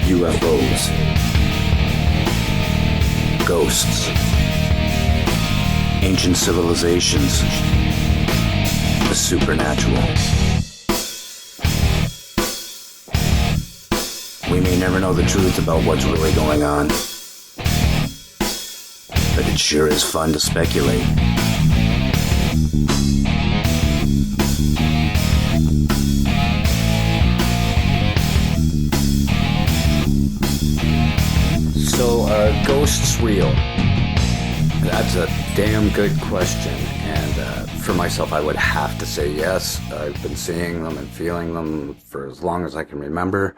UFOs, ghosts, ancient civilizations, the supernatural. We may never know the truth about what's really going on, but it sure is fun to speculate. So, are ghosts real? That's a damn good question, and for myself I would have to say yes. I've been seeing them and feeling them for as long as I can remember.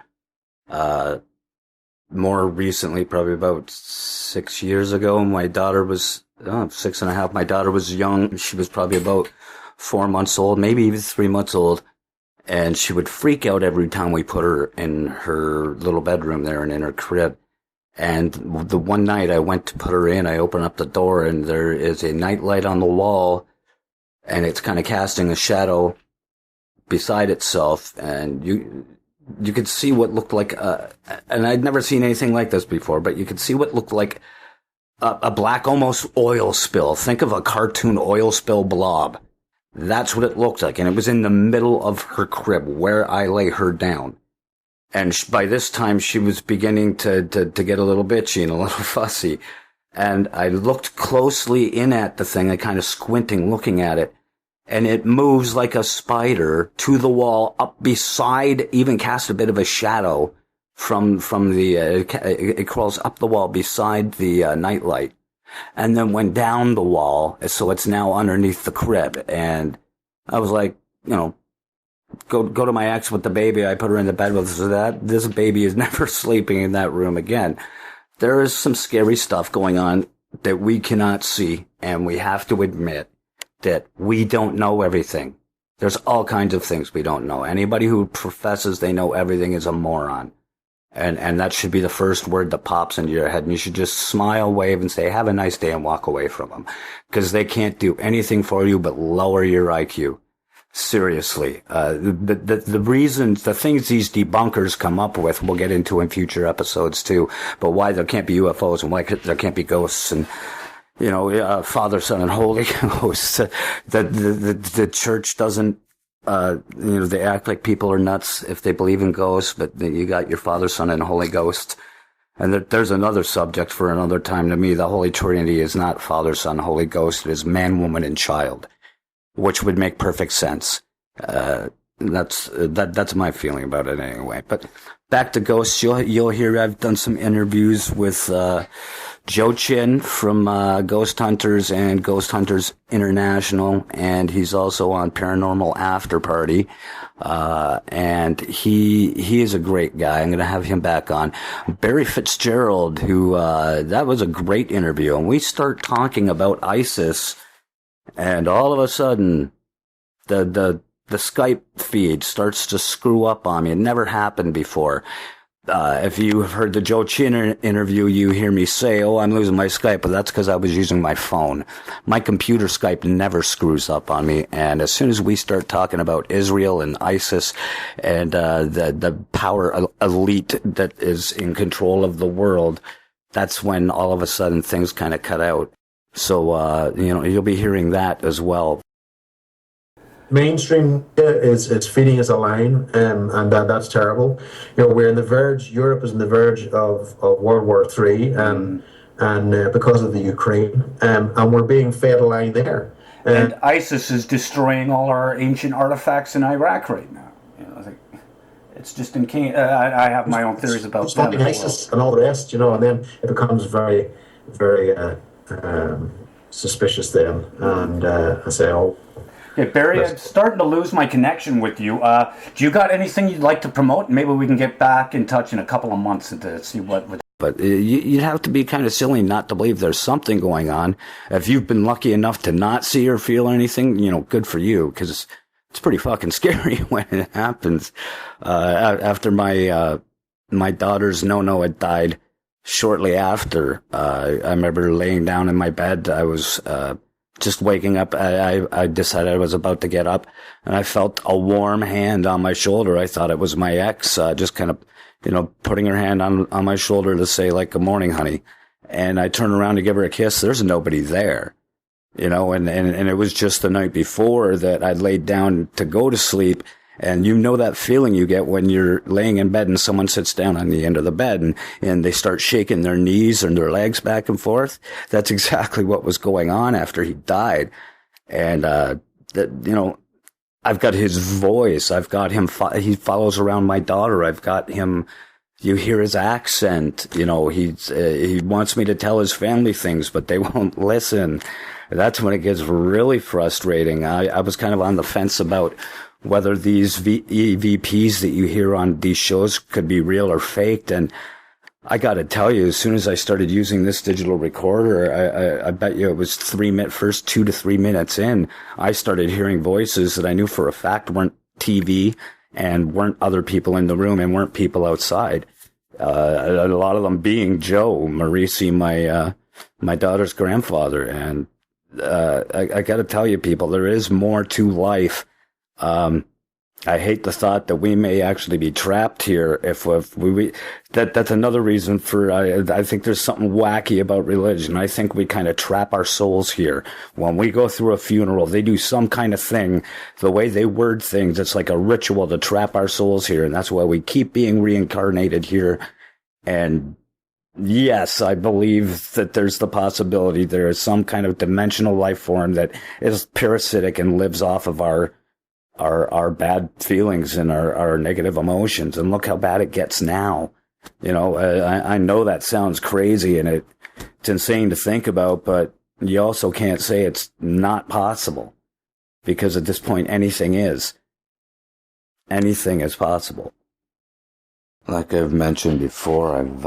More recently, probably about 6 years ago, my daughter was 6.5. My daughter was young. She was probably about 4 months old, maybe even 3 months old. And she would freak out every time we put her in her little bedroom there and in her crib. And the one night I went to put her in, I opened up the door and there is a nightlight on the wall and it's kind of casting a shadow beside itself. And you could see what looked like, and I'd never seen anything like this before, but you could see what looked like a black, almost oil spill. Think of a cartoon oil spill blob. That's what it looked like. And it was in the middle of her crib where I lay her down. And by this time, she was beginning to get a little bitchy and a little fussy. And I looked closely in at the thing, I kind of squinting, looking at it. And it moves like a spider to the wall, up beside, even cast a bit of a shadow from the, it crawls up the wall beside the nightlight. And then went down the wall, so it's now underneath the crib. And I was like, go to my ex with the baby. I put her in the bed with, so that this baby is never sleeping in that room again. There is some scary stuff going on that we cannot see, and we have to admit that we don't know everything. There's all kinds of things we don't know. Anybody who professes they know everything is a moron. And that should be the first word that pops into your head. And you should just smile, wave, and say, have a nice day, and walk away from them. Because they can't do anything for you but lower your IQ. Seriously. The reasons, the things these debunkers come up with, we'll get into in future episodes too. But why there can't be UFOs and why there can't be ghosts and, Father, Son, and Holy Ghost. The church doesn't, they act like people are nuts if they believe in ghosts, but then you got your Father, Son, and Holy Ghost. And there's another subject for another time. To me, the Holy Trinity is not Father, Son, Holy Ghost. It is man, woman, and child, which would make perfect sense. That's my feeling about it anyway. But back to ghosts, you'll hear I've done some interviews with Joe Chin from Ghost Hunters and Ghost Hunters International, and he's also on Paranormal After Party. And he is a great guy. I'm going to have him back on. Barry Fitzgerald, who that was a great interview, and we start talking about ISIS, and all of a sudden the Skype feed starts to screw up on me. It never happened before. If you have heard the Joe Chin interview, you hear me say, I'm losing my Skype, but that's because I was using my phone. My computer Skype never screws up on me. And as soon as we start talking about Israel and ISIS and the power elite that is in control of the world, that's when all of a sudden things kind of cut out. So, you'll be hearing that as well. Mainstream is feeding us a line, and that's terrible. We're in the verge. Europe is in the verge of World War III, and because of the Ukraine, and we're being fed a line there. And ISIS is destroying all our ancient artifacts in Iraq right now. It's just in King. I have my own theories about that. ISIS and all the rest, and then it becomes very, very suspicious then, and I say, Hey, Barry, I'm starting to lose my connection with you. Do you got anything you'd like to promote? Maybe we can get back in touch in a couple of months to see what... But you'd have to be kind of silly not to believe there's something going on. If you've been lucky enough to not see or feel anything, good for you, because it's pretty fucking scary when it happens. After my daughter's no had died shortly after, I remember laying down in my bed. I was just waking up, I decided I was about to get up, and I felt a warm hand on my shoulder. I thought it was my ex, just kind of, putting her hand on my shoulder to say, like, good morning, honey. And I turned around to give her a kiss. There's nobody there, and it was just the night before that I laid down to go to sleep. And that feeling you get when you're laying in bed and someone sits down on the end of the bed and they start shaking their knees and their legs back and forth. That's exactly what was going on after he died. And, I've got his voice. I've got him. He follows around my daughter. I've got him. You hear his accent. He wants me to tell his family things, but they won't listen. That's when it gets really frustrating. I was kind of on the fence about whether these EVPs that you hear on these shows could be real or faked. And I got to tell you, as soon as I started using this digital recorder, I bet you it was first 2 to 3 minutes in, I started hearing voices that I knew for a fact weren't TV and weren't other people in the room and weren't people outside. A lot of them being Joe Marisi, my daughter's grandfather. And I got to tell you, people, there is more to life. I hate the thought that we may actually be trapped here if that's another reason for, I think there's something wacky about religion. I think we kind of trap our souls here. When we go through a funeral, they do some kind of thing, the way they word things, it's like a ritual to trap our souls here. And that's why we keep being reincarnated here. And yes, I believe that there's the possibility there is some kind of dimensional life form that is parasitic and lives off of our bad feelings and our negative emotions. And look how bad it gets now. I know that sounds crazy and it's insane to think about, but you also can't say it's not possible, because at this point, anything is possible. Like I've mentioned before, I've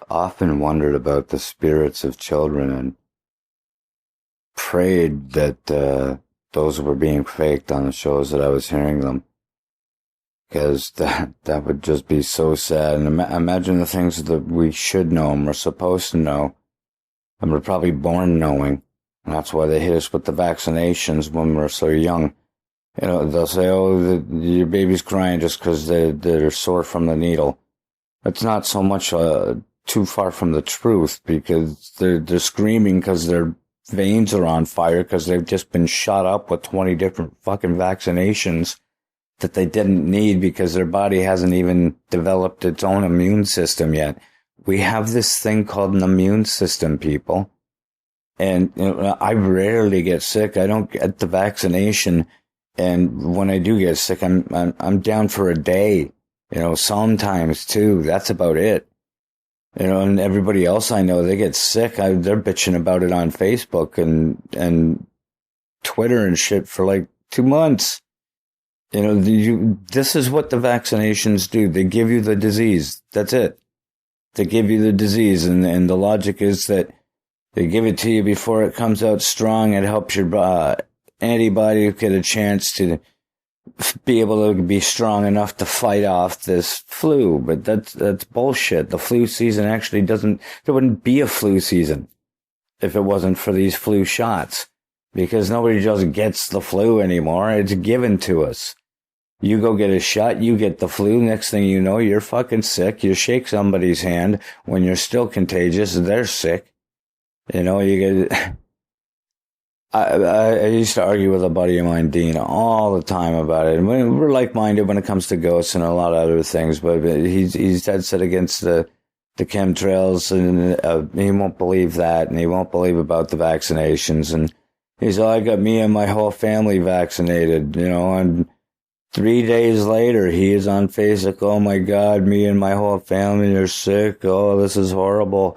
often wondered about the spirits of children and prayed that those were being faked on the shows that I was hearing them, because that would just be so sad. And imagine the things that we should know and we're supposed to know, and we're probably born knowing. And that's why they hit us with the vaccinations when we're so young. They'll say, "Oh, your baby's crying just because they're sore from the needle." It's not so much too far from the truth, because they're screaming because their veins are on fire because they've just been shot up with 20 different fucking vaccinations that they didn't need because their body hasn't even developed its own immune system yet. We have this thing called an immune system, people. And I rarely get sick. I don't get the vaccination. And when I do get sick, I'm down for a day, sometimes 2. That's about it. And everybody else I know, they get sick. They're bitching about it on Facebook and Twitter and shit for like 2 months. This is what the vaccinations do. They give you the disease. That's it. They give you the disease. And the logic is that they give it to you before it comes out strong. It helps your antibody get a chance to be able to be strong enough to fight off this flu. But that's bullshit. The flu season actually there wouldn't be a flu season if it wasn't for these flu shots, because nobody just gets the flu anymore. It's given to us. You go get a shot, you get the flu. Next thing you know, you're fucking sick. You shake somebody's hand when you're still contagious. They're sick. You get. I used to argue with a buddy of mine, Dean, all the time about it. And we're like-minded when it comes to ghosts and a lot of other things, but he's dead set against the chemtrails, and he won't believe that, and he won't believe about the vaccinations. And he's I got me and my whole family vaccinated, and 3 days later, he is on Facebook, "Oh my God, me and my whole family are sick. Oh, this is horrible."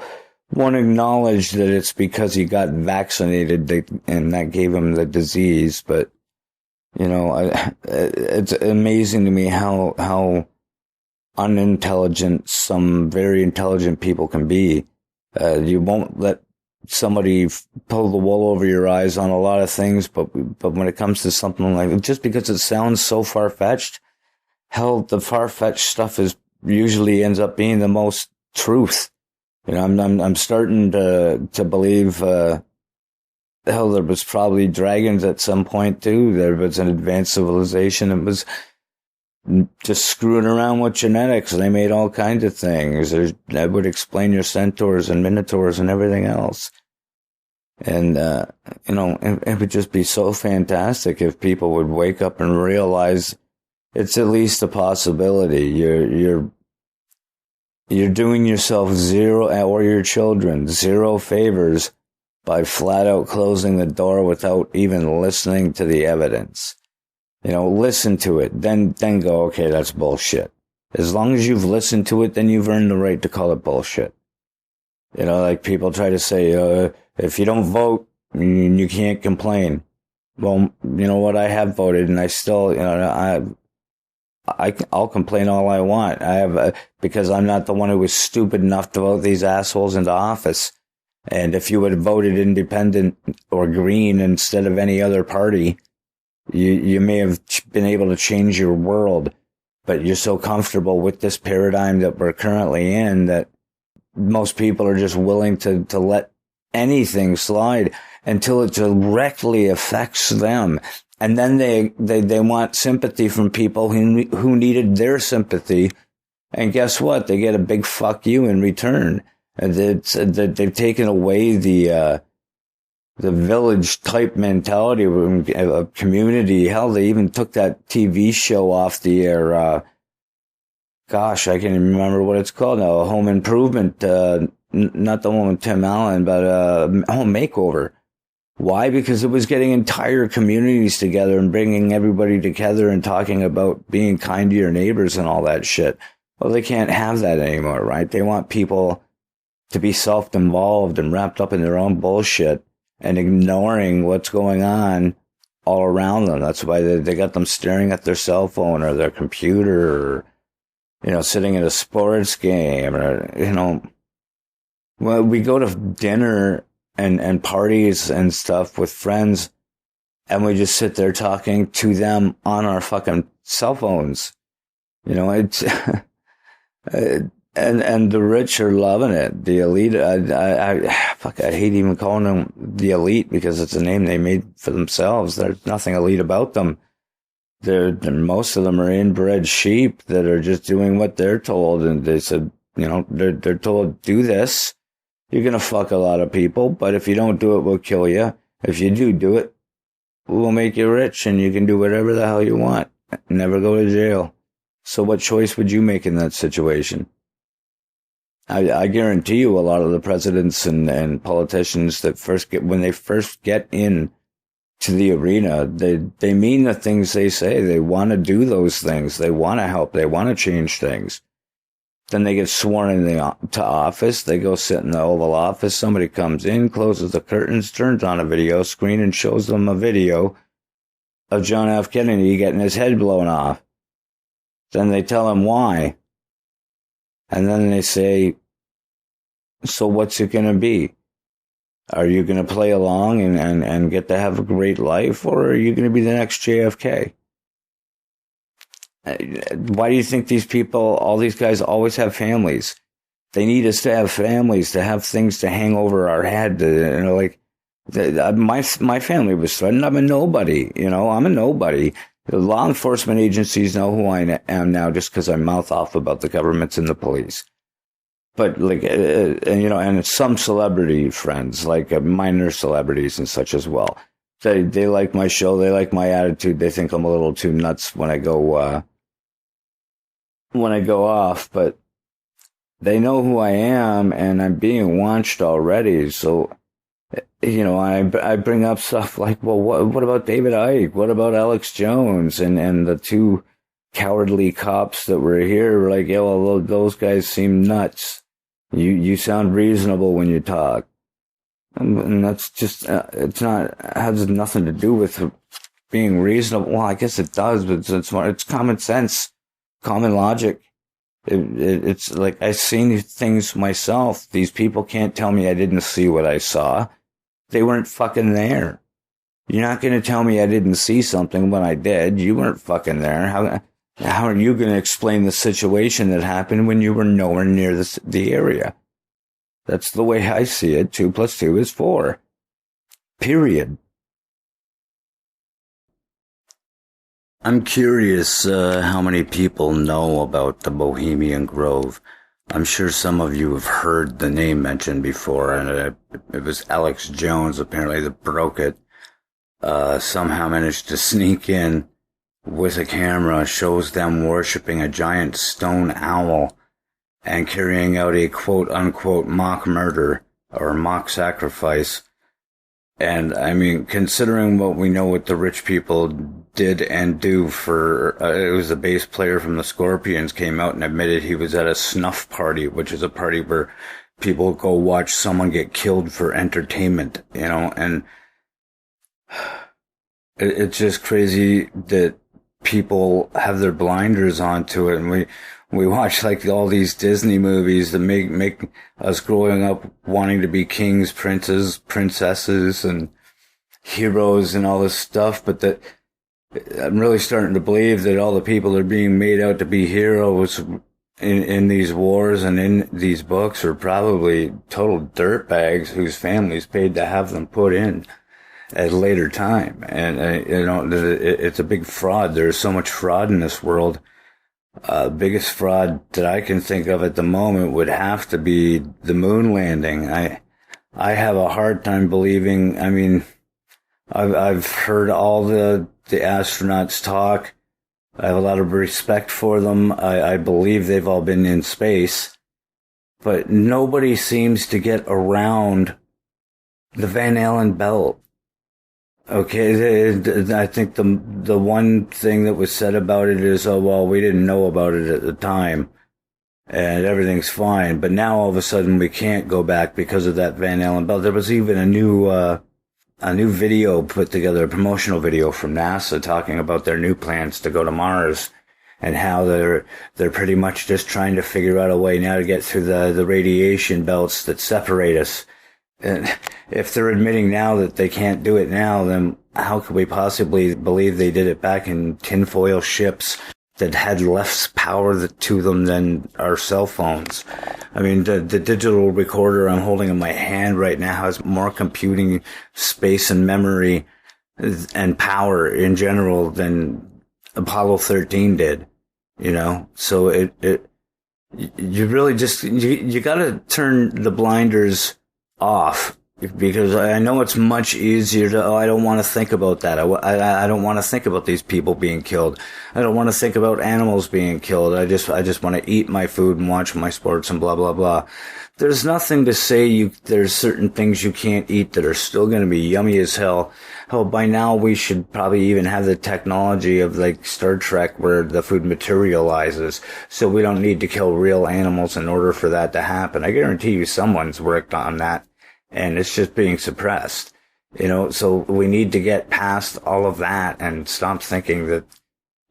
Won't acknowledge that it's because he got vaccinated and that gave him the disease. But, it's amazing to me how unintelligent some very intelligent people can be. You won't let somebody pull the wool over your eyes on a lot of things, but when it comes to something like, just because it sounds so far-fetched, hell, the far-fetched stuff usually ends up being the most truth. I'm starting to believe, hell, there was probably dragons at some point too. There was an advanced civilization that was just screwing around with genetics. They made all kinds of things. That would explain your centaurs and minotaurs and everything else. And, it would just be so fantastic if people would wake up and realize it's at least a possibility. You're doing yourself zero, or your children, zero favors by flat out closing the door without even listening to the evidence. Listen to it, then go, okay, that's bullshit. As long as you've listened to it, then you've earned the right to call it bullshit. Like people try to say, if you don't vote, you can't complain. Well, you know what? I have voted, and I still, I'll complain all I want. Because I'm not the one who was stupid enough to vote these assholes into office. And if you had voted independent or green instead of any other party, you may have been able to change your world. But you're so comfortable with this paradigm that we're currently in that most people are just willing to let anything slide until it directly affects them. And then they want sympathy from people who needed their sympathy. And guess what? They get a big fuck you in return. And they've taken away the village type mentality of community. Hell, they even took that TV show off the air. Gosh, I can't even remember what it's called now. Home Improvement, not the one with Tim Allen, but Home Makeover. Why? Because it was getting entire communities together and bringing everybody together and talking about being kind to your neighbors and all that shit. Well, they can't have that anymore, right? They want people to be self-involved and wrapped up in their own bullshit and ignoring what's going on all around them. That's why they got them staring at their cell phone or their computer or, sitting at a sports game or, well, we go to dinner and parties and stuff with friends, and we just sit there talking to them on our fucking cell phones. It's and the rich are loving it. The elite, I hate even calling them the elite because it's a name they made for themselves. There's nothing elite about them. Most of them are inbred sheep that are just doing what they're told, and they said, they're told, do this. You're going to fuck a lot of people, but if you don't do it, we'll kill you. If you do it, we'll make you rich and you can do whatever the hell you want. Never go to jail. So what choice would you make in that situation? I guarantee you a lot of the presidents and politicians that when they first get in to the arena, they mean the things they say. They want to do those things. They want to help. They want to change things. Then they get sworn to office. They go sit in the Oval Office. Somebody comes in, closes the curtains, turns on a video screen, and shows them a video of John F. Kennedy getting his head blown off. Then they tell him why. And then they say, so what's it going to be? Are you going to play along and get to have a great life, or are you going to be the next JFK? Why do you think these people, all these guys, always have families? They need us to have families, to have things to hang over our head. My family was threatened. I'm a nobody. I'm a nobody. The law enforcement agencies know who I am now just because I mouth off about the governments and the police. But and some celebrity friends, like minor celebrities and such as well. They like my show. They like my attitude. They think I'm a little too nuts when I go off, but they know who I am, and I'm being watched already. So, I bring up stuff like, well, what about David Icke? What about Alex Jones and the two cowardly cops that were here? We're like, yeah, well, those guys seem nuts. You sound reasonable when you talk. And that's just, has nothing to do with being reasonable. Well, I guess it does, but it's common sense, common logic. It's like, I've seen things myself. These people can't tell me I didn't see what I saw. They weren't fucking there. You're not going to tell me I didn't see something when I did. You weren't fucking there. How are you going to explain the situation that happened when you were nowhere near the area? That's the way I see it. 2 + 2 is 4. period. I'm curious how many people know about the Bohemian Grove. I'm sure some of you have heard the name mentioned before, and it was Alex Jones apparently that broke it. Somehow managed to sneak in with a camera, shows them worshiping a giant stone owl and carrying out a quote-unquote mock murder or mock sacrifice. And, I mean, considering what we know what the rich people did and do for, it was the bass player from the Scorpions came out and admitted he was at a snuff party, which is a party where people go watch someone get killed for entertainment, you know, and it's just crazy that people have their blinders onto it, and we watch like all these Disney movies that make us growing up wanting to be kings, princes, princesses, and heroes and all this stuff. But that I'm really starting to believe that all the people that are being made out to be heroes in these wars and in these books are probably total dirtbags whose families paid to have them put in at a later time. And, you know, it's a big fraud. There's so much fraud in this world. Biggest fraud that I can think of at the moment would have to be the moon landing. I have a hard time believing. I mean, I've heard all the astronauts talk. I have a lot of respect for them. I believe they've all been in space, but nobody seems to get around the Van Allen belt. Okay, I think the one thing that was said about it is, oh, well, we didn't know about it at the time, and everything's fine. But now all of a sudden we can't go back because of that Van Allen belt. There was even a new video put together, a promotional video from NASA talking about their new plans to go to Mars and how they're pretty much just trying to figure out a way now to get through the radiation belts that separate us. And if they're admitting now that they can't do it now, then how could we possibly believe they did it back in tinfoil ships that had less power to them than our cell phones? I mean, the digital recorder I'm holding in my hand right now has more computing space and memory and power in general than Apollo 13 did, you know? So you really just, you gotta turn the blinders off, because I know it's much easier to, I don't want to think about that. I don't want to think about these people being killed. I don't want to think about animals being killed. I just want to eat my food and watch my sports and blah, blah, blah. There's nothing to say there's certain things you can't eat that are still going to be yummy as hell. Hell, by now we should probably even have the technology of like Star Trek where the food materializes, so we don't need to kill real animals in order for that to happen. I guarantee you someone's worked on that, and it's just being suppressed, you know. So we need to get past all of that and stop thinking that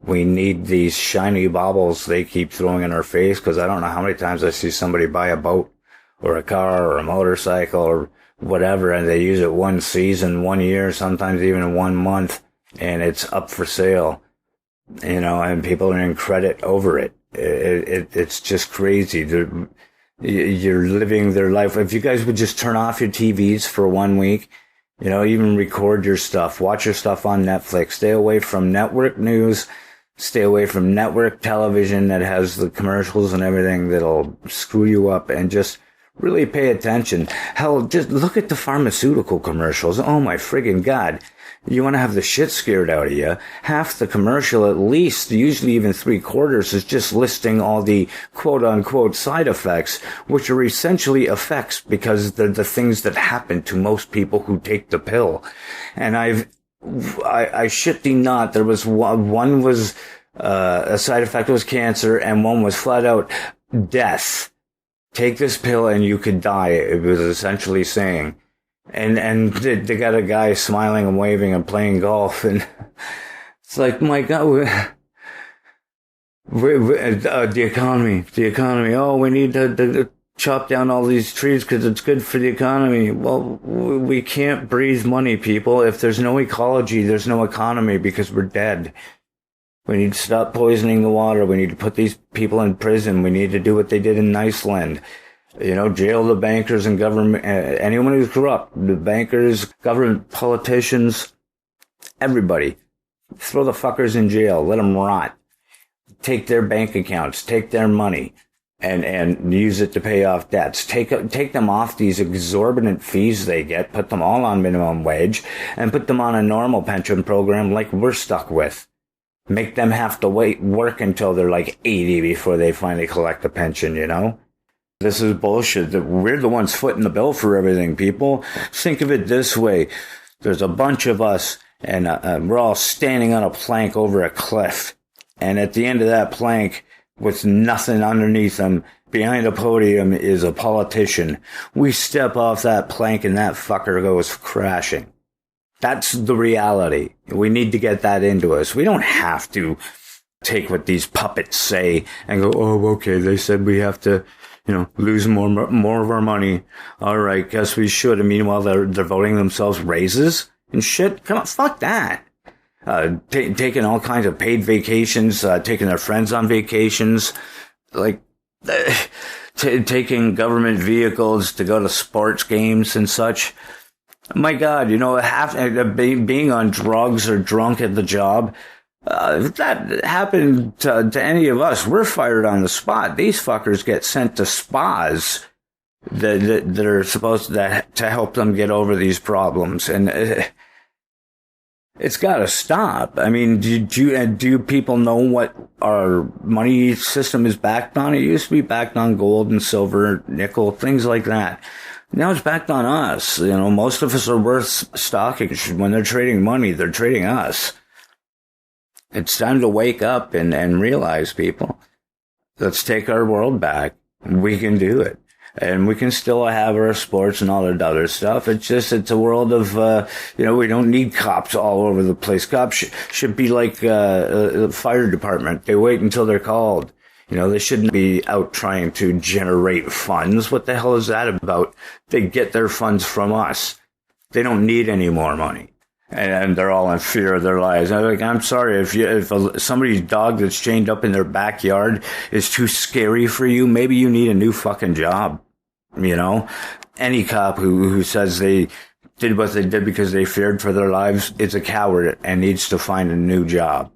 we need these shiny baubles they keep throwing in our face, because I don't know how many times I see somebody buy a boat or a car or a motorcycle or whatever, and they use it one season, 1 year, sometimes even 1 month, and it's up for sale, you know, and people are in credit over it. It's just crazy. You're living their life. If you guys would just turn off your TVs for 1 week, you know, even record your stuff, watch your stuff on Netflix, stay away from network news, stay away from network television that has the commercials and everything that'll screw you up, and just really pay attention. Hell, just look at the pharmaceutical commercials. Oh my friggin' God. You want to have the shit scared out of you. Half the commercial, at least, usually even 3/4, is just listing all the quote-unquote side effects, which are essentially effects because they're the things that happen to most people who take the pill. And I shit thee not, there was one was a side effect was cancer, and one was flat out death. Take this pill and you could die, it was essentially saying. And they got a guy smiling and waving and playing golf, and it's like, my God, the economy. Oh, we need to chop down all these trees because it's good for the economy. Well, we can't breathe money, people. If there's no ecology, there's no economy, because we're dead. We need to stop poisoning the water. We need to put these people in prison. We need to do what they did in Iceland. Jail the bankers and government, anyone who's corrupt, the bankers, government, politicians, everybody. Throw the fuckers in jail. Let them rot. Take their bank accounts, take their money, and use it to pay off debts. Take them off these exorbitant fees they get, put them all on minimum wage, and put them on a normal pension program like we're stuck with. Make them have to work until they're like 80 before they finally collect a pension, This is bullshit. We're the ones footing the bill for everything, people. Think of it this way. There's a bunch of us, and we're all standing on a plank over a cliff. And at the end of that plank, with nothing underneath them, behind a podium is a politician. We step off that plank and that fucker goes crashing. That's the reality. We need to get that into us. We don't have to take what these puppets say and go, oh, okay, they said we have to, lose more of our money. All right, guess we should. And meanwhile, they're voting themselves raises and shit. Come on, fuck that. Taking all kinds of paid vacations, taking their friends on vacations, taking government vehicles to go to sports games and such. My God, being on drugs or drunk at the job, if that happened to any of us, we're fired on the spot. These fuckers get sent to spas that are supposed to help them get over these problems. And it's got to stop. I mean, do people know what our money system is backed on? It used to be backed on gold and silver, nickel, things like that. Now it's backed on us. Most of us are worth stock. When they're trading money, they're trading us. It's time to wake up and realize, people, let's take our world back. We can do it. And we can still have our sports and all that other stuff. It's a world of, we don't need cops all over the place. Cops should be like the fire department. They wait until they're called. They shouldn't be out trying to generate funds. What the hell is that about? They get their funds from us. They don't need any more money. And they're all in fear of their lives. I'm sorry, if somebody's dog that's chained up in their backyard is too scary for you, maybe you need a new fucking job. Any cop who says they did what they did because they feared for their lives is a coward and needs to find a new job.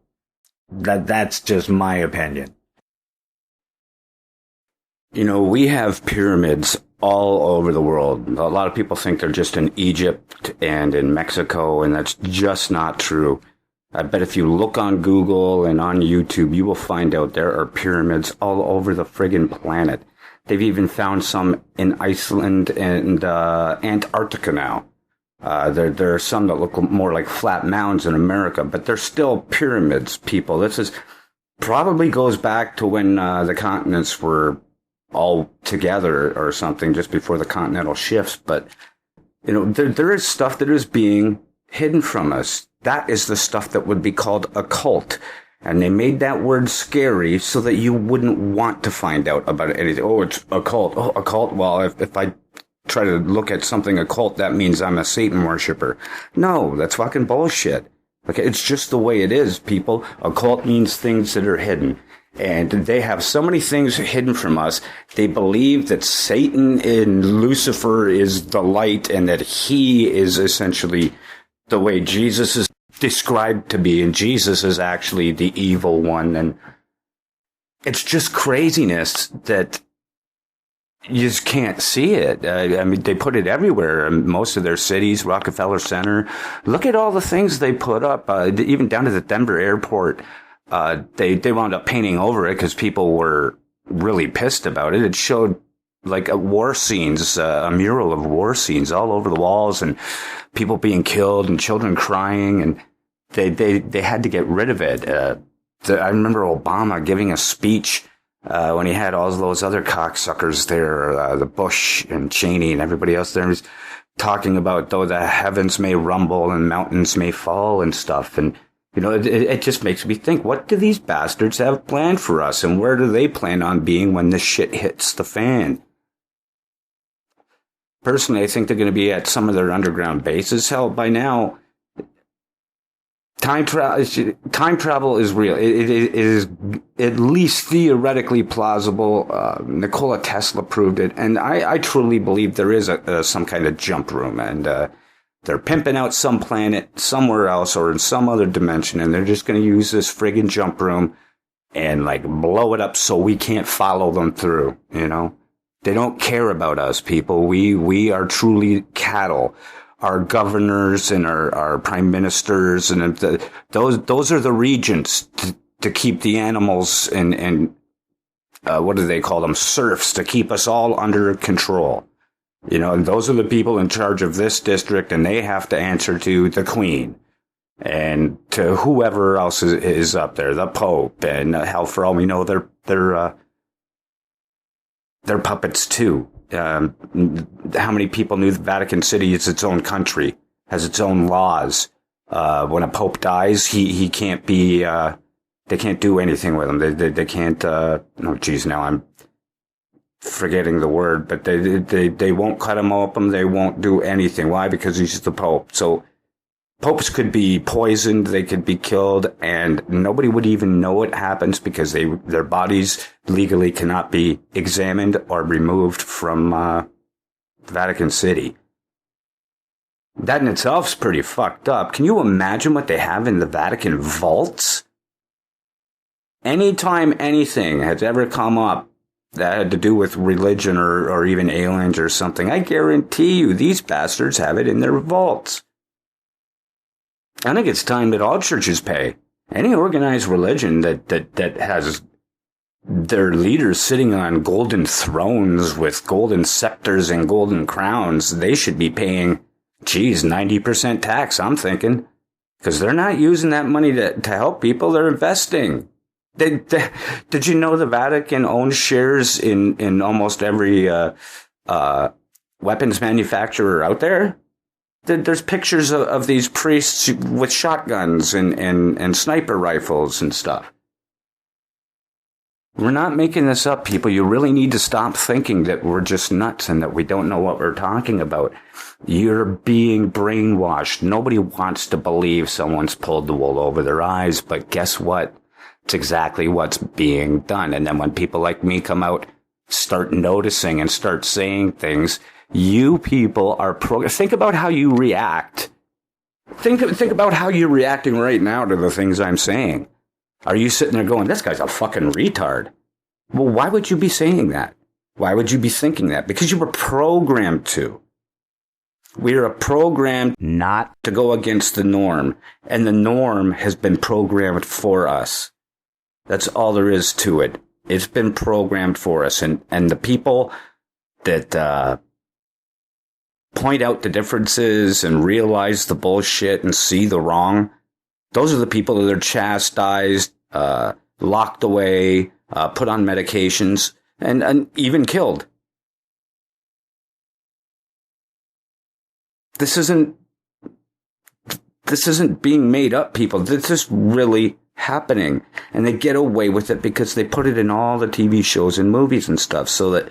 That's just my opinion. We have pyramids all over the world. A lot of people think they're just in Egypt and in Mexico, and that's just not true. I bet if you look on Google and on YouTube, you will find out there are pyramids all over the friggin' planet. They've even found some in Iceland and Antarctica now. There are some that look more like flat mounds in America, but they're still pyramids, people. This probably goes back to when the continents were all together or something, just before the continental shifts. But there is stuff that is being hidden from us. That is the stuff that would be called occult. And they made that word scary so that you wouldn't want to find out about anything. Oh, it's occult. Oh, occult. Well, if I try to look at something occult, that means I'm a Satan worshiper. No, that's fucking bullshit. Okay, it's just the way it is, people. Occult means things that are hidden. And they have so many things hidden from us. They believe that Satan and Lucifer is the light and that he is essentially the way Jesus is described to be. And Jesus is actually the evil one. And it's just craziness that you just can't see it. I mean, they put it everywhere in most of their cities, Rockefeller Center. Look at all the things they put up, even down to the Denver airport. They wound up painting over it because people were really pissed about it. It showed like war scenes, a mural of war scenes all over the walls and people being killed and children crying, and they had to get rid of it. I remember Obama giving a speech when he had all those other cocksuckers there, the Bush and Cheney and everybody else there. He was talking about, though the heavens may rumble and mountains may fall and stuff. And it just makes me think, what do these bastards have planned for us, and where do they plan on being when this shit hits the fan? Personally, I think they're going to be at some of their underground bases. Hell, by now, time travel is real. It is at least theoretically plausible. Nikola Tesla proved it, and I truly believe there is some kind of jump room, and they're pimping out some planet somewhere else or in some other dimension, and they're just going to use this friggin' jump room and like blow it up so we can't follow them through. You know, they don't care about us, people. We are truly cattle. Our governors and our prime ministers and those are the regents to keep the animals and what do they call them? Serfs, to keep us all under control. You know, and those are the people in charge of this district, and they have to answer to the Queen and to whoever else is up there, the Pope, and hell, for all we know, they're puppets too. How many people knew the Vatican City is its own country, has its own laws? When a pope dies, he can't be, they can't do anything with him. They can't, oh geez, now I'm forgetting the word, but they won't cut him open. They won't do anything. Why? Because he's the pope. So popes could be poisoned, they could be killed, and nobody would even know it happens because their bodies legally cannot be examined or removed from Vatican City. That in itself is pretty fucked up. Can you imagine what they have in the Vatican vaults? Anytime anything has ever come up that had to do with religion or even aliens or something, I guarantee you these bastards have it in their vaults. I think it's time that all churches pay. Any organized religion that has their leaders sitting on golden thrones with golden scepters and golden crowns, they should be paying, 90% tax, I'm thinking. Because they're not using that money to help people, they're investing. Did you know the Vatican owns shares in almost every weapons manufacturer out there? There's pictures of these priests with shotguns and sniper rifles and stuff. We're not making this up, people. You really need to stop thinking that we're just nuts and that we don't know what we're talking about. You're being brainwashed. Nobody wants to believe someone's pulled the wool over their eyes, but guess what? It's exactly what's being done. And then when people like me come out, start noticing and start saying things, you people are think about how you react. Think about how you're reacting right now to the things I'm saying. Are you sitting there going, this guy's a fucking retard? Well, why would you be saying that? Why would you be thinking that? Because you were programmed to. We are programmed not to go against the norm. And the norm has been programmed for us. That's all there is to it. It's been programmed for us. And the people that point out the differences and realize the bullshit and see the wrong, those are the people that are chastised, locked away, put on medications, and even killed. This isn't being made up, people. This is really happening. And they get away with it because they put it in all the TV shows and movies and stuff, so that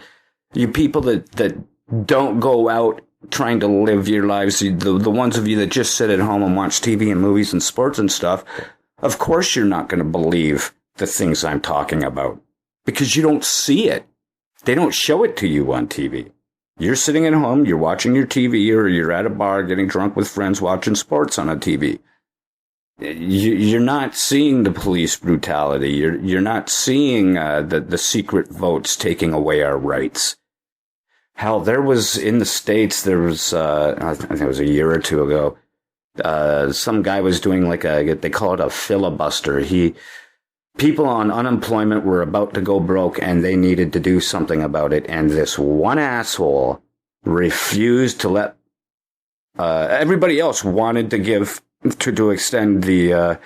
you people that don't go out trying to live your lives, the ones of you that just sit at home and watch TV and movies and sports and stuff, of course you're not going to believe the things I'm talking about because you don't see it. They don't show it to you on TV. You're sitting at home, you're watching your TV, or you're at a bar getting drunk with friends watching sports on a TV. You're not seeing the police brutality. You're not seeing the secret votes taking away our rights. Hell, there was, in the States, there was, I think it was a year or two ago, some guy was doing they call it a filibuster. People on unemployment were about to go broke and they needed to do something about it. And this one asshole refused to let, everybody else wanted to give, to extend the,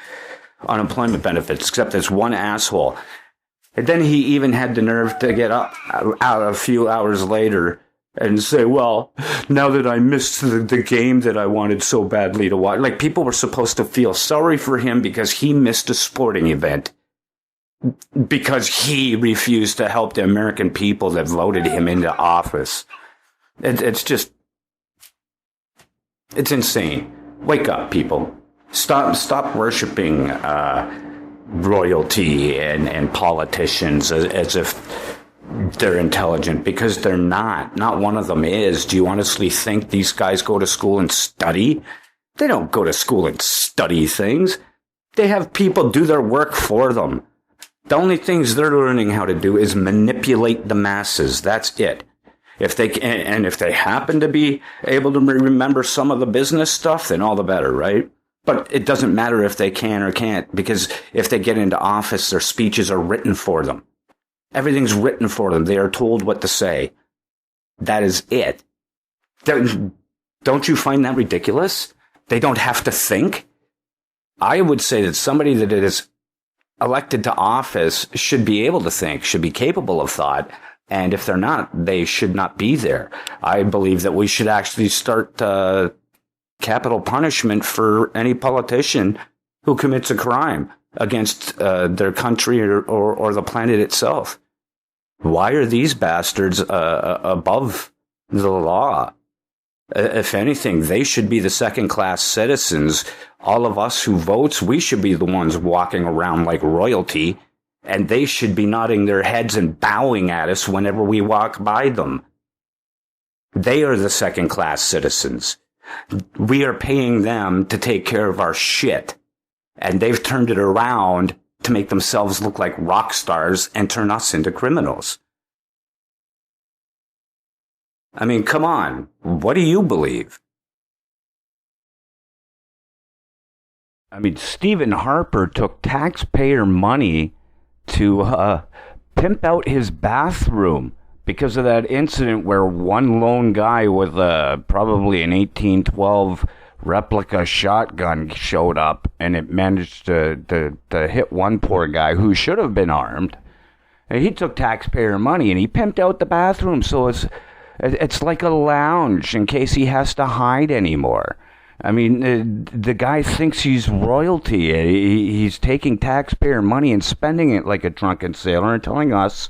unemployment benefits, except this one asshole. And then he even had the nerve to get up out a few hours later and say, well, now that I missed the game that I wanted so badly to watch. Like, people were supposed to feel sorry for him because he missed a sporting event. Because he refused to help the American people that voted him into office. It's insane. Wake up, people. Stop worshiping royalty and politicians as if they're intelligent, because they're not. Not one of them is. Do you honestly think these guys go to school and study? They don't go to school and study things. They have people do their work for them. The only things they're learning how to do is manipulate the masses. That's it. If they happen to be able to remember some of the business stuff, then all the better, right? But it doesn't matter if they can or can't, because if they get into office, their speeches are written for them. Everything's written for them. They are told what to say. That is it. Don't you find that ridiculous? They don't have to think? I would say that somebody that is elected to office should be able to think, should be capable of thought. And if they're not, they should not be there. I believe that we should actually start capital punishment for any politician who commits a crime against their country or the planet itself. Why are these bastards above the law? If anything, they should be the second-class citizens. All of us who votes, we should be the ones walking around like royalty, and they should be nodding their heads and bowing at us whenever we walk by them. They are the second-class citizens. We are paying them to take care of our shit, and they've turned it around to make themselves look like rock stars and turn us into criminals. I mean, come on. What do you believe? I mean, Stephen Harper took taxpayer money to pimp out his bathroom because of that incident where one lone guy with probably an 1812 replica shotgun showed up, and it managed to hit one poor guy who should have been armed. And he took taxpayer money and he pimped out the bathroom, so it's like a lounge in case he has to hide anymore. I mean, the guy thinks he's royalty. He's taking taxpayer money and spending it like a drunken sailor and telling us,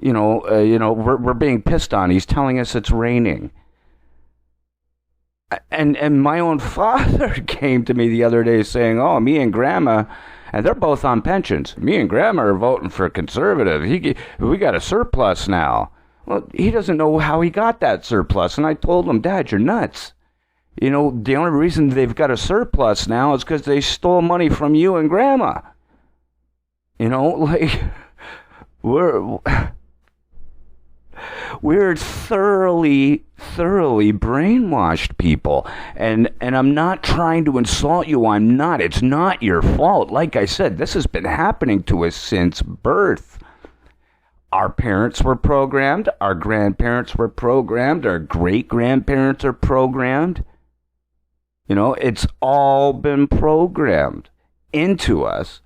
we're being pissed on. He's telling us it's raining. And my own father came to me the other day saying, "Oh, me and Grandma," and they're both on pensions. "Me and Grandma are voting for conservative. We got a surplus now." Well, he doesn't know how he got that surplus. And I told him, "Dad, you're nuts. The only reason they've got a surplus now is because they stole money from you and Grandma." We're thoroughly brainwashed people. And I'm not trying to insult you. I'm not. It's not your fault. Like I said, this has been happening to us since birth. Our parents were programmed. Our grandparents were programmed. Our great-grandparents are programmed. It's all been programmed into us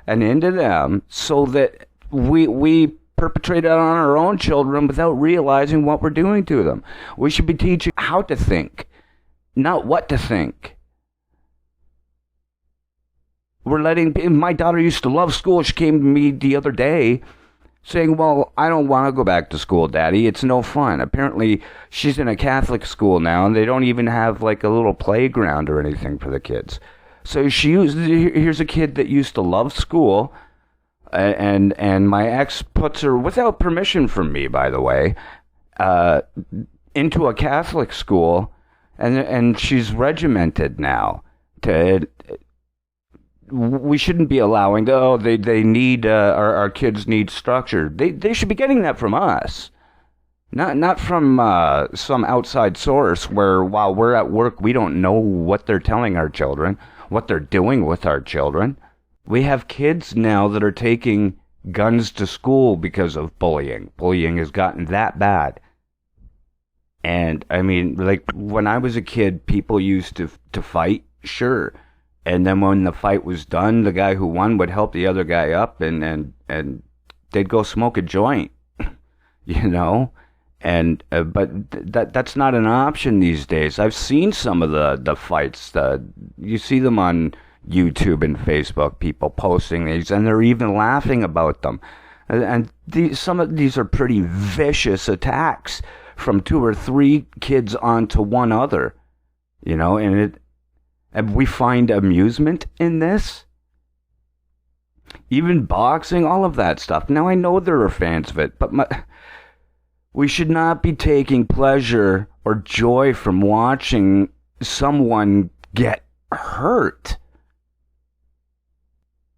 and into them so that we perpetrate it on our own children without realizing what we're doing to them. We should be teaching how to think, not what to think. My daughter used to love school. She came to me the other day saying, "Well, I don't want to go back to school, Daddy. It's no fun." Apparently, she's in a Catholic school now, and they don't even have like a little playground or anything for the kids. So here's a kid that used to love school, and my ex puts her, without permission from me, by the way, into a Catholic school, and she's regimented now. We shouldn't be allowing, they need, our kids need structure. They should be getting that from us. Not from some outside source where while we're at work, we don't know what they're telling our children, what they're doing with our children. We have kids now that are taking guns to school because of bullying. Bullying has gotten that bad. And, I mean, like, when I was a kid, people used to fight, sure. And then when the fight was done, the guy who won would help the other guy up, and they'd go smoke a joint, And but that's not an option these days. I've seen some of the fights. You see them on YouTube and Facebook, people posting these, and they're even laughing about them. And some of these are pretty vicious attacks from 2 or 3 kids onto one other, and And we find amusement in this. Even boxing, all of that stuff. Now, I know there are fans of it, but we should not be taking pleasure or joy from watching someone get hurt.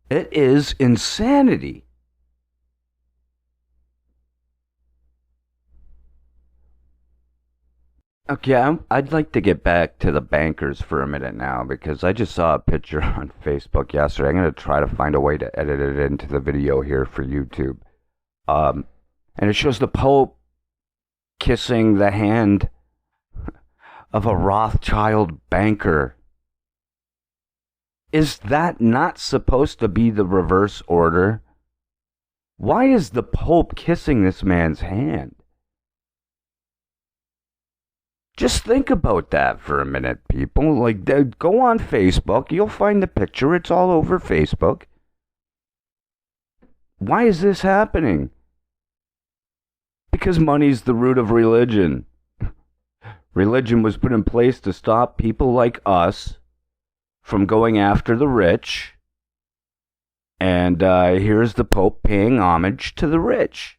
It is insanity. Okay, I'd like to get back to the bankers for a minute now, because I just saw a picture on Facebook yesterday. I'm going to try to find a way to edit it into the video here for YouTube. And it shows the Pope kissing the hand of a Rothschild banker. Is that not supposed to be the reverse order? Why is the Pope kissing this man's hand? Just think about that for a minute, people. Like, go on Facebook. You'll find the picture. It's all over Facebook. Why is this happening? Because money's the root of religion. Religion was put in place to stop people like us from going after the rich. And here's the Pope paying homage to the rich.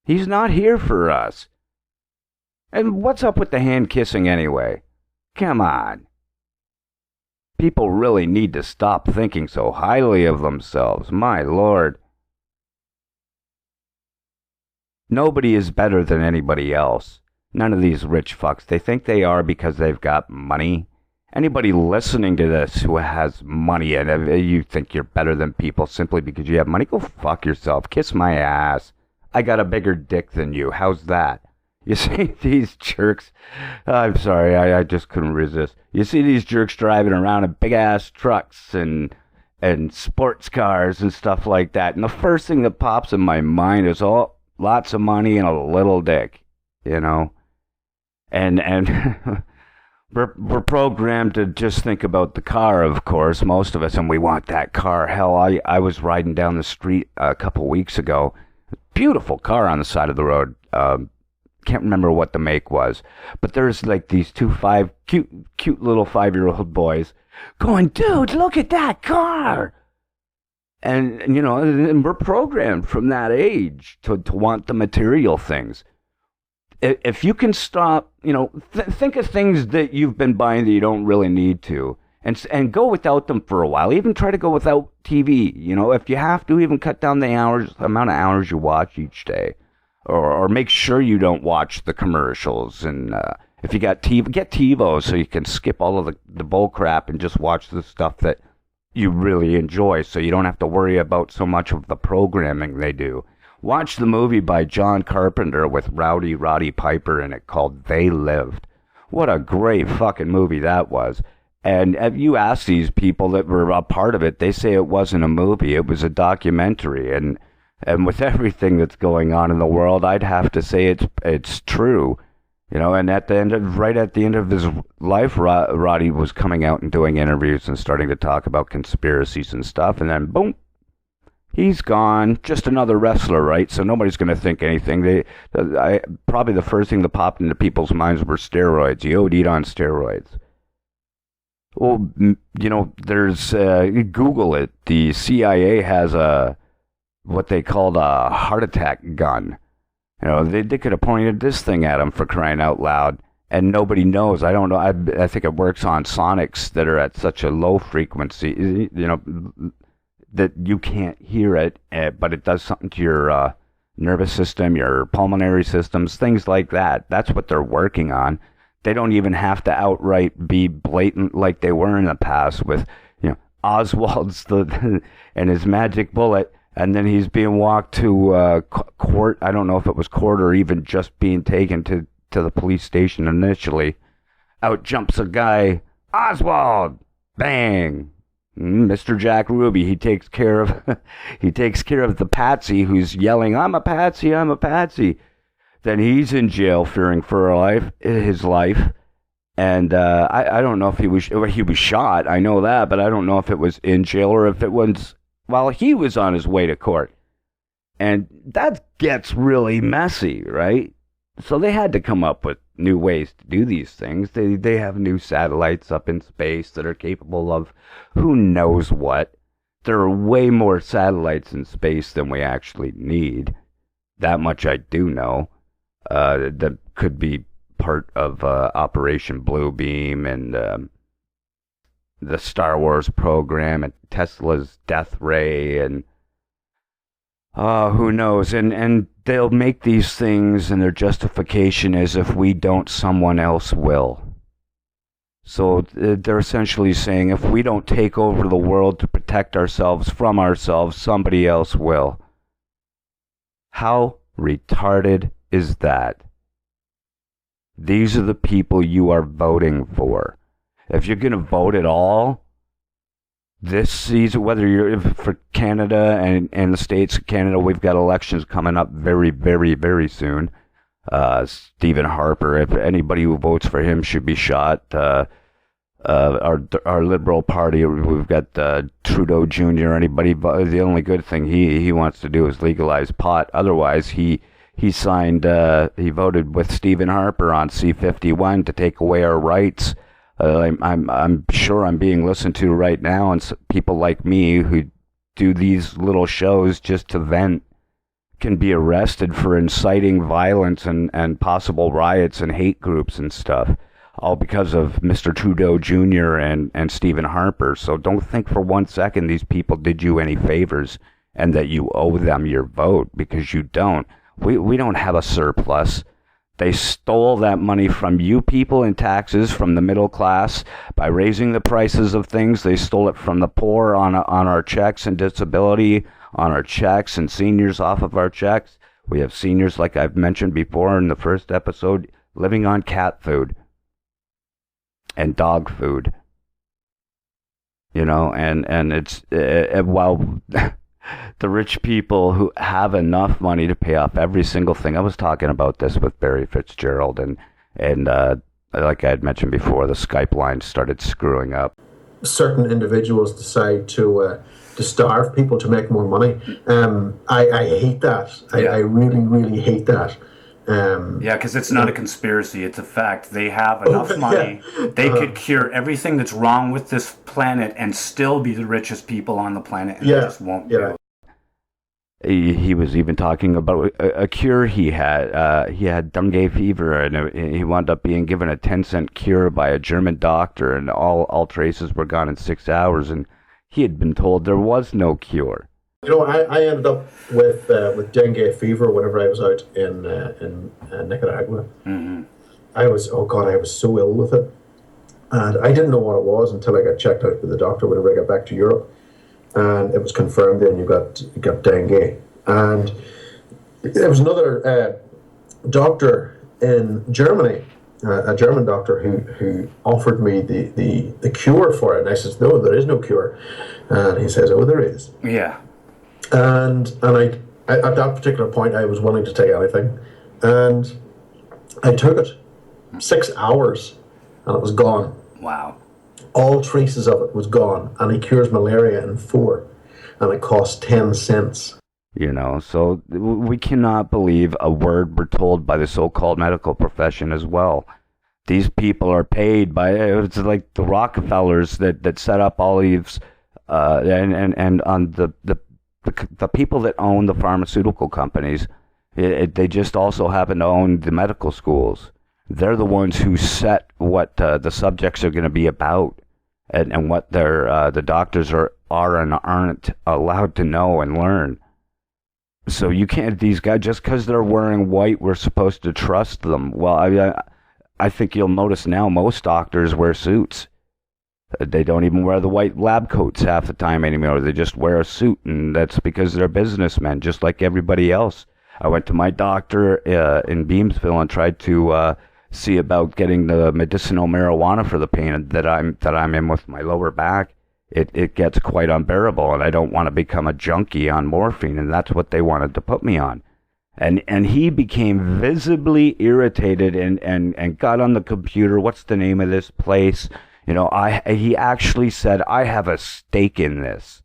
He's not here for us. And what's up with the hand kissing anyway? Come on. People really need to stop thinking so highly of themselves. My Lord. Nobody is better than anybody else. None of these rich fucks. They think they are because they've got money. Anybody listening to this who has money and you think you're better than people simply because you have money, go fuck yourself. Kiss my ass. I got a bigger dick than you. How's that? You see these jerks, I'm sorry, I just couldn't resist. You see these jerks driving around in big-ass trucks and sports cars and stuff like that. And the first thing that pops in my mind is, oh, lots of money and a little dick, you know? And we're programmed to just think about the car, of course, most of us, and we want that car. Hell, I was riding down the street a couple weeks ago. Beautiful car on the side of the road. Can't remember what the make was, but there's like these cute little 5-year-old boys going, dude, look at that car. And you know, and we're programmed from that age to want the material things. If you can stop, you know, think of things that you've been buying that you don't really need to, and go without them for a while. Even try to go without TV. You know, if you have to, even cut down the amount of hours you watch each day. Or make sure you don't watch the commercials. And if you got TiVo, get TiVo so you can skip all of the bull crap and just watch the stuff that you really enjoy, so you don't have to worry about so much of the programming they do. Watch the movie by John Carpenter with Roddy Piper in it called They Lived. What a great fucking movie that was. And if you ask these people that were a part of it, they say it wasn't a movie, it was a documentary. And with everything that's going on in the world, I'd have to say it's true, you know. And right at the end of his life, Roddy was coming out and doing interviews and starting to talk about conspiracies and stuff. And then boom, he's gone. Just another wrestler, right? So nobody's going to think anything. Probably the first thing that popped into people's minds were steroids. He OD'd on steroids. Well, you know, there's Google it. The CIA has what they called a heart attack gun. You know, they could have pointed this thing at him, for crying out loud, and nobody knows. I don't know. I think it works on sonics that are at such a low frequency, you know, that you can't hear it, but it does something to your nervous system, your pulmonary systems, things like that. That's what they're working on. They don't even have to outright be blatant like they were in the past with, you know, Oswald's and his magic bullet. And then he's being walked to court. I don't know if it was court or even just being taken to the police station initially. Out jumps a guy. Oswald! Bang! Mr. Jack Ruby. He takes care of the patsy who's yelling, I'm a patsy, I'm a patsy. Then he's in jail fearing for his life. And I don't know if he was shot. I know that, but I don't know if it was in jail or if it was while he was on his way to court. And that gets really messy, right? So they had to come up with new ways to do these things. They have new satellites up in space that are capable of who knows what. There are way more satellites in space than we actually need. That much I do know. That could be part of Operation Bluebeam and the Star Wars program and Tesla's Death Ray and who knows? And they'll make these things, and their justification is if we don't, someone else will. So they're essentially saying if we don't take over the world to protect ourselves from ourselves, somebody else will. How retarded is that? These are the people you are voting for. If you're going to vote at all, this season, whether you're for Canada and the states of Canada, we've got elections coming up very, very, very soon. Stephen Harper, if anybody who votes for him should be shot. Our Liberal Party, we've got Trudeau Jr. Anybody, the only good thing he wants to do is legalize pot. Otherwise, he voted with Stephen Harper on C-51 to take away our rights. I'm sure I'm being listened to right now, and people like me who do these little shows just to vent can be arrested for inciting violence and possible riots and hate groups and stuff, all because of Mr. Trudeau Jr. and Stephen Harper. So don't think for 1 second these people did you any favors and that you owe them your vote, because you don't. We don't have a surplus. They stole that money from you people in taxes, from the middle class, by raising the prices of things. They stole it from the poor on our checks and disability, on our checks, and seniors off of our checks. We have seniors, like I've mentioned before in the first episode, living on cat food and dog food. You know, and it's, while the rich people who have enough money to pay off every single thing. I was talking about this with Barry Fitzgerald, and like I had mentioned before, the Skype line started screwing up. Certain individuals decide to starve people to make more money. I hate that. I really, really hate that. Yeah, because it's not a conspiracy, it's a fact. They have enough money. They could cure everything that's wrong with this planet and still be the richest people on the planet, and they just won't do it. He was even talking about a cure he had. He had dengue fever, and he wound up being given a 10-cent cure by a German doctor, and all traces were gone in 6 hours, and he had been told there was no cure. You know, I ended up with dengue fever whenever I was out in Nicaragua. Mm-hmm. I was so ill with it, and I didn't know what it was until I got checked out with the doctor whenever I got back to Europe, and it was confirmed then you got dengue. And there was another doctor in Germany, a German doctor who offered me the cure for it, and I said, no, there is no cure, and he says, oh, there is. Yeah. And I at that particular point I was willing to take anything, and I took it. 6 hours and it was gone. Wow. All traces of it was gone, and he cures malaria in 4, and it costs 10 cents. You know, so we cannot believe a word we're told by the so-called medical profession as well. These people are paid by, it's like the Rockefellers that set up all these, and on the people that own the pharmaceutical companies, they just also happen to own the medical schools. They're the ones who set what the subjects are going to be about, and what the doctors are and aren't allowed to know and learn. So you can't, these guys, just because they're wearing white, we're supposed to trust them. Well, I think you'll notice now most doctors wear suits. They don't even wear the white lab coats half the time anymore. They just wear a suit, and that's because they're businessmen, just like everybody else. I went to my doctor in Beamsville and tried to see about getting the medicinal marijuana for the pain that I'm in with my lower back. It gets quite unbearable, and I don't want to become a junkie on morphine, and that's what they wanted to put me on. And he became visibly irritated and got on the computer. What's the name of this place? You know, he actually said, I have a stake in this.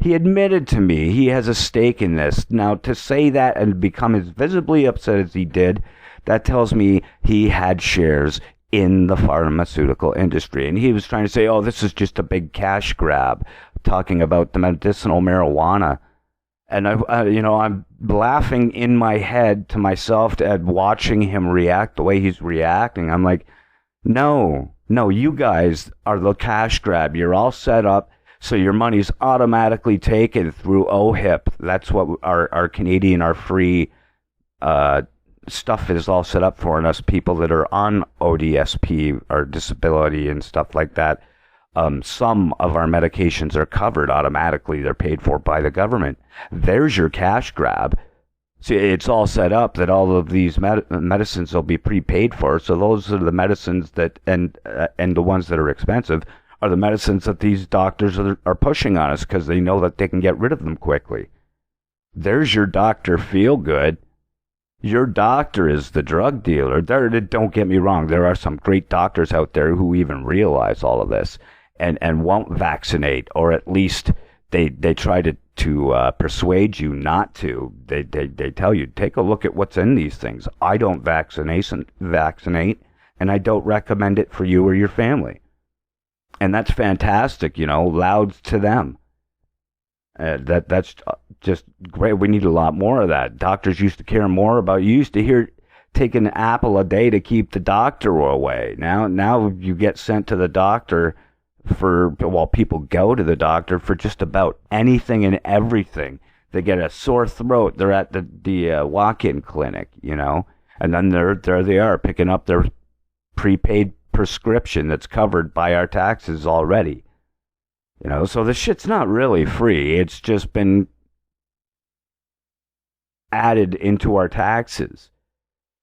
He admitted to me he has a stake in this. Now, to say that and become as visibly upset as he did, that tells me he had shares in the pharmaceutical industry. And he was trying to say, oh, this is just a big cash grab, talking about the medicinal marijuana. And I'm laughing in my head to myself at watching him react the way he's reacting. I'm like, no, you guys are the cash grab. You're all set up so your money's automatically taken through OHIP. That's what our Canadian, our free stuff is all set up for, and us people that are on ODSP, or disability and stuff like that. Some of our medications are covered automatically. They're paid for by the government. There's your cash grab. See, it's all set up that all of these medicines will be prepaid for. So those are the medicines that, and the ones that are expensive, are the medicines that these doctors are pushing on us because they know that they can get rid of them quickly. There's your Dr. Feelgood. Your doctor is the drug dealer. Don't get me wrong. There are some great doctors out there who even realize all of this and won't vaccinate, or at least they try to persuade you not to. They tell you, take a look at what's in these things. I don't vaccinate, and I don't recommend it for you or your family. And that's fantastic, loud to them. That's just great. We need a lot more of that. Doctors used to care more about, you used to hear, take an apple a day to keep the doctor away. Now you get sent to the doctor people go to the doctor for just about anything and everything. They get a sore throat, they're at the walk-in clinic, and then there they are picking up their prepaid prescription that's covered by our taxes already. So this shit's not really free. It's just been added into our taxes.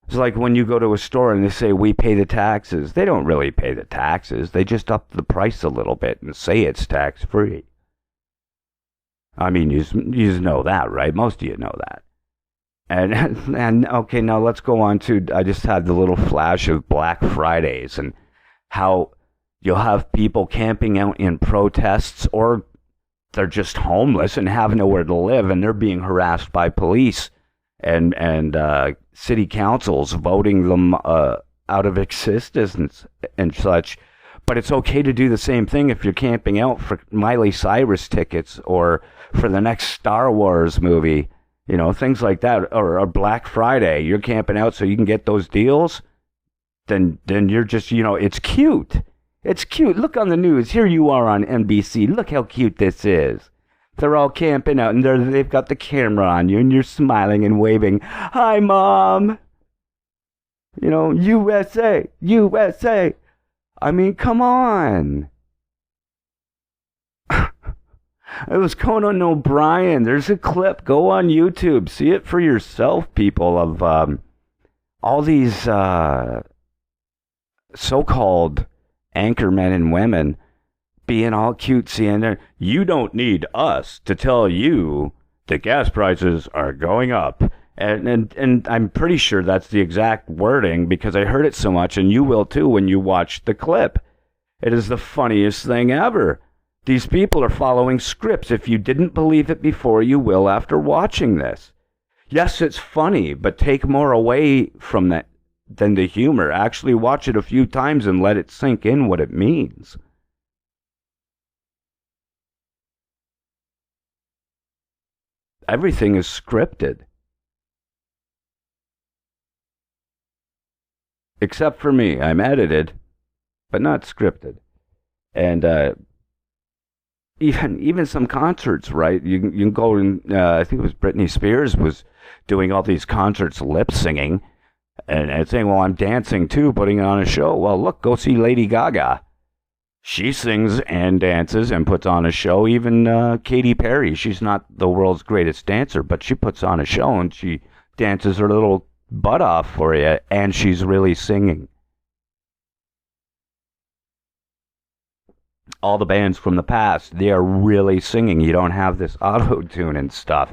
It's like when you go to a store and they say, we pay the taxes. They don't really pay the taxes. They just up the price a little bit and say it's tax-free. I mean, you know that, right? Most of you know that. And okay, now let's go on to, I just had the little flash of Black Fridays and how you'll have people camping out in protests, or they're just homeless and have nowhere to live, and they're being harassed by police and city councils voting them out of existence and such. But it's okay to do the same thing if you're camping out for Miley Cyrus tickets or for the next Star Wars movie, things like that, or Black Friday. You're camping out so you can get those deals. Then you're just, it's cute. It's cute. Look on the news. Here you are on NBC. Look how cute this is. They're all camping out, and they've got the camera on you, and you're smiling and waving. Hi, Mom. USA, USA. I mean, come on. It was Conan O'Brien. There's a clip. Go on YouTube. See it for yourself, people, of all these so-called anchormen and women being all cutesy, and you don't need us to tell you the gas prices are going up. And I'm pretty sure that's the exact wording because I heard it so much, and you will too when you watch the clip. It is the funniest thing ever. These people are following scripts. If you didn't believe it before, you will after watching this. Yes, it's funny, but take more away from that than the humor. Actually watch it a few times and let it sink in what it means. Everything is scripted. Except for me. I'm edited, but not scripted. And even some concerts, right? You can go and I think it was Britney Spears was doing all these concerts lip singing and saying, well, I'm dancing too, putting on a show. Well, look, go see Lady Gaga. She sings and dances and puts on a show. Even Katy Perry, she's not the world's greatest dancer, but she puts on a show and she dances her little butt off for you, and she's really singing. All the bands from the past, they are really singing. You don't have this auto-tune and stuff.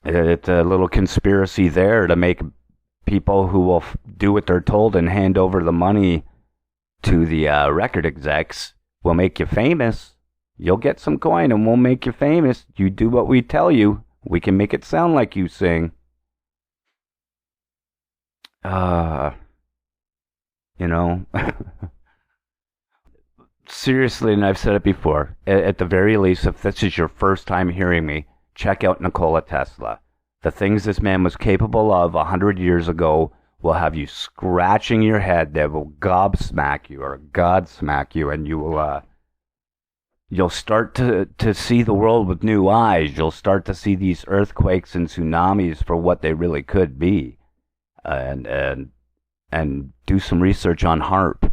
It's a little conspiracy there to make people who will do what they're told and hand over the money to the record execs will make you famous. You'll get some coin and we'll make you famous. You do what we tell you. We can make it sound like you sing. uh, you know, seriously, and I've said it before, at the very least, if this is your first time hearing me, check out Nikola Tesla. The things this man was capable of 100 years ago will have you scratching your head. They will gobsmack you or godsmack you, and you'll start to see the world with new eyes. You'll start to see these earthquakes and tsunamis for what they really could be, and do some research on Harp,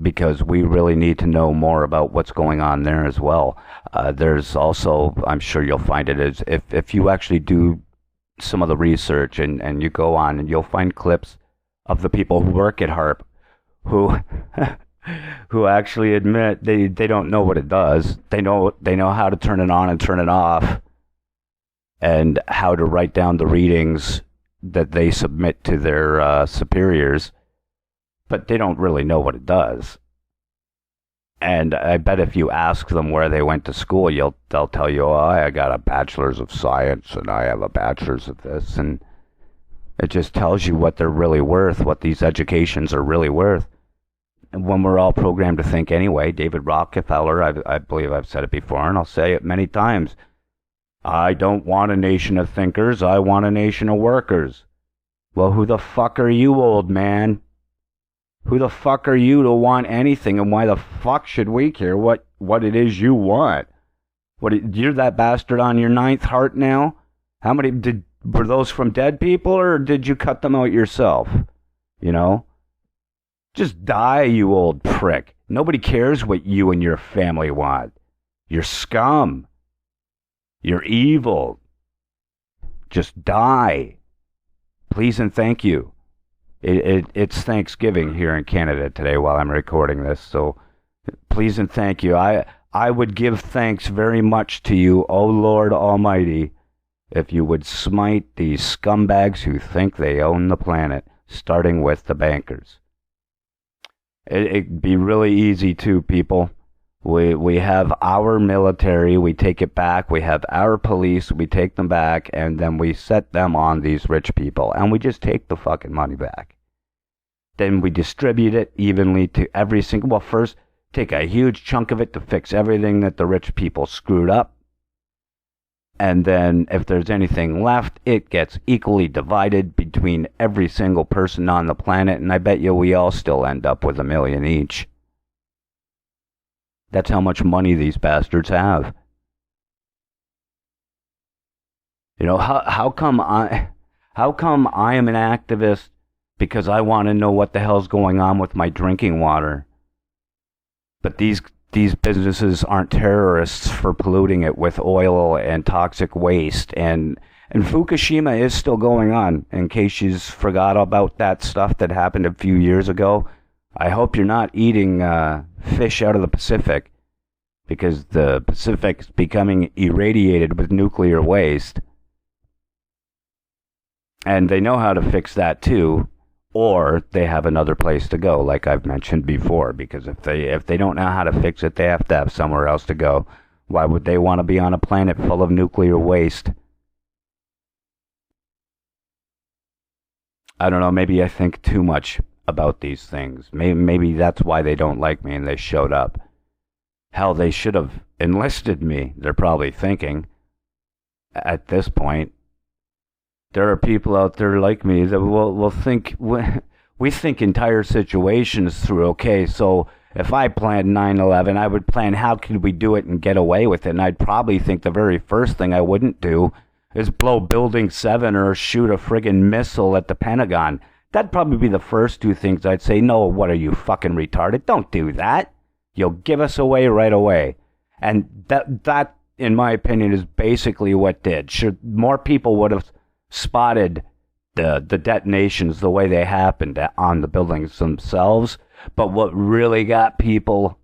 because we really need to know more about what's going on there as well. There's also, I'm sure you'll find it, is if you actually do some of the research and you go on, and you'll find clips of the people who work at Harp who who actually admit they don't know what it does. They know how to turn it on and turn it off, and how to write down the readings that they submit to their superiors, but they don't really know what it does. And I bet if you ask them where they went to school, they'll tell you, "Oh, I got a bachelor's of science, and I have a bachelor's of this," and it just tells you what they're really worth, what these educations are really worth. And when we're all programmed to think anyway, David Rockefeller, I believe I've said it before, and I'll say it many times, I don't want a nation of thinkers, I want a nation of workers. Well, who the fuck are you, old man? Who the fuck are you to want anything, and why the fuck should we care what it is you want? You're that bastard on your 9th heart now? How many were those from dead people, or did you cut them out yourself? You know? Just die, you old prick. Nobody cares what you and your family want. You're scum. You're evil. Just die. Please and thank you. It's Thanksgiving here in Canada today while I'm recording this, so please and thank you. I would give thanks very much to you, O Lord Almighty, if you would smite these scumbags who think they own the planet, starting with the bankers. It'd be really easy too, people. We have our military, we take it back. We have our police, we take them back, and then we set them on these rich people, and we just take the fucking money back. Then we distribute it evenly to every single... Well, first, take a huge chunk of it to fix everything that the rich people screwed up. And then, if there's anything left, it gets equally divided between every single person on the planet, and I bet you we all still end up with $1 million each. That's how much money these bastards have. You know, how come I am an activist? Because I want to know what the hell's going on with my drinking water. But these businesses aren't terrorists for polluting it with oil and toxic waste. And Fukushima is still going on, in case you forgot about that stuff that happened a few years ago. I hope you're not eating fish out of the Pacific, because the Pacific's becoming irradiated with nuclear waste. And they know how to fix that too, or they have another place to go, like I've mentioned before, because if they don't know how to fix it, they have to have somewhere else to go. Why would they want to be on a planet full of nuclear waste? I don't know, maybe I think too much about these things. Maybe that's why they don't like me and they showed up. Hell, they should have enlisted me, they're probably thinking, at this point. There are people out there like me that will think, we think entire situations through. Okay, so if I planned 9/11, I would plan how could we do it and get away with it. And I'd probably think the very first thing I wouldn't do is blow Building 7 or shoot a friggin' missile at the Pentagon. That'd probably be the first two things I'd say. No, what are you, fucking retarded? Don't do that. You'll give us away right away. And that, in my opinion, is basically what did. Should more people would have spotted the detonations the way they happened on the buildings themselves, but what really got people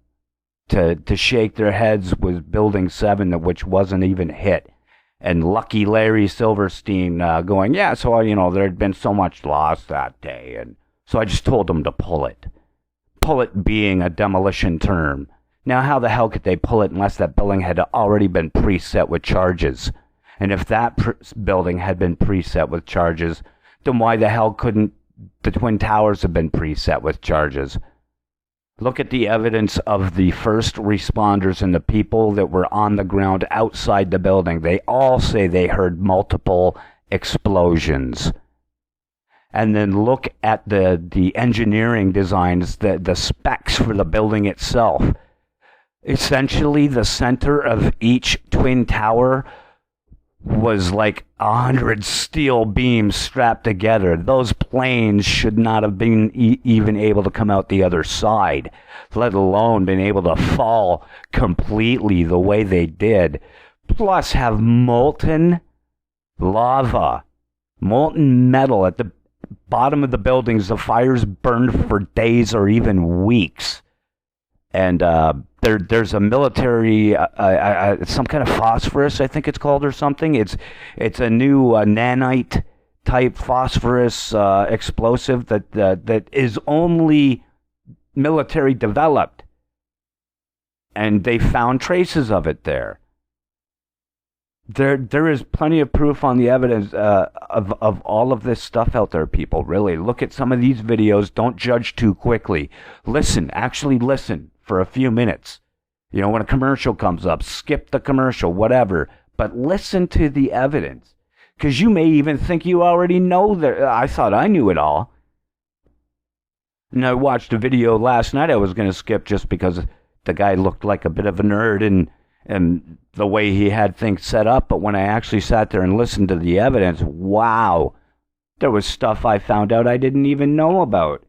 to shake their heads was Building 7, which wasn't even hit. And lucky Larry Silverstein going, yeah, so, there had been so much loss that day, and so I just told them to pull it. Pull it being a demolition term. Now, how the hell could they pull it unless that building had already been preset with charges? And if that building had been preset with charges, then why the hell couldn't the Twin Towers have been preset with charges? Look at the evidence of the first responders and the people that were on the ground outside the building. They all say they heard multiple explosions. And then look at the engineering designs, the specs for the building itself. Essentially, the center of each Twin Tower was like 100 steel beams strapped together. Those planes should not have been even able to come out the other side, let alone been able to fall completely the way they did. Plus have molten lava, molten metal at the bottom of the buildings. The fires burned for days or even weeks. And there's a military, some kind of phosphorus, I think it's called, or something. It's a new nanite type phosphorus explosive that is only military developed, and they found traces of it there. There is plenty of proof on the evidence of all of this stuff out there, people. Really, look at some of these videos. Don't judge too quickly. Actually listen for a few minutes. You know, when a commercial comes up, skip the commercial, whatever. But listen to the evidence. Because you may even think you already know that. I thought I knew it all. And I watched a video last night I was going to skip just because the guy looked like a bit of a nerd and the way he had things set up. But when I actually sat there and listened to the evidence, wow, there was stuff I found out I didn't even know about.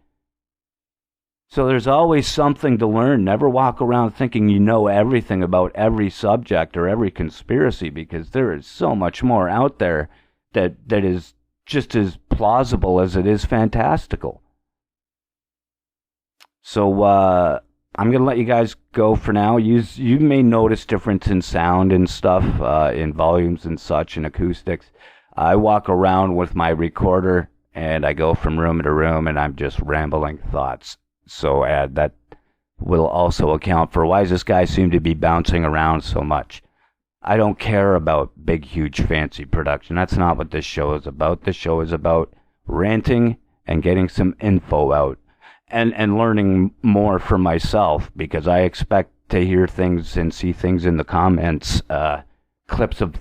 So there's always something to learn. Never walk around thinking you know everything about every subject or every conspiracy, because there is so much more out there that is just as plausible as it is fantastical. So I'm going to let you guys go for now. You may notice difference in sound and stuff, in volumes and such, and acoustics. I walk around with my recorder, and I go from room to room, and I'm just rambling thoughts. So that will also account for why does this guy seem to be bouncing around so much. I don't care about big, huge, fancy production. That's not what this show is about. This show is about ranting and getting some info out and learning more for myself, because I expect to hear things and see things in the comments, clips of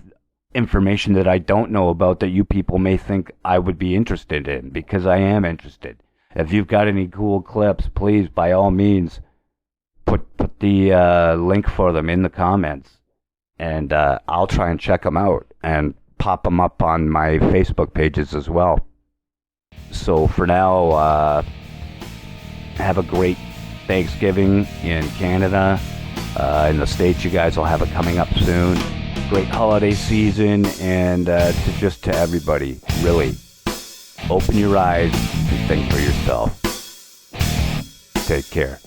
information that I don't know about that you people may think I would be interested in, because I am interested. If you've got any cool clips, please, by all means, put the link for them in the comments, and I'll try and check them out and pop them up on my Facebook pages as well. So for now, have a great Thanksgiving in Canada. In the States, you guys will have it coming up soon. Great holiday season, and to everybody, really, open your eyes and think for yourself. Take care.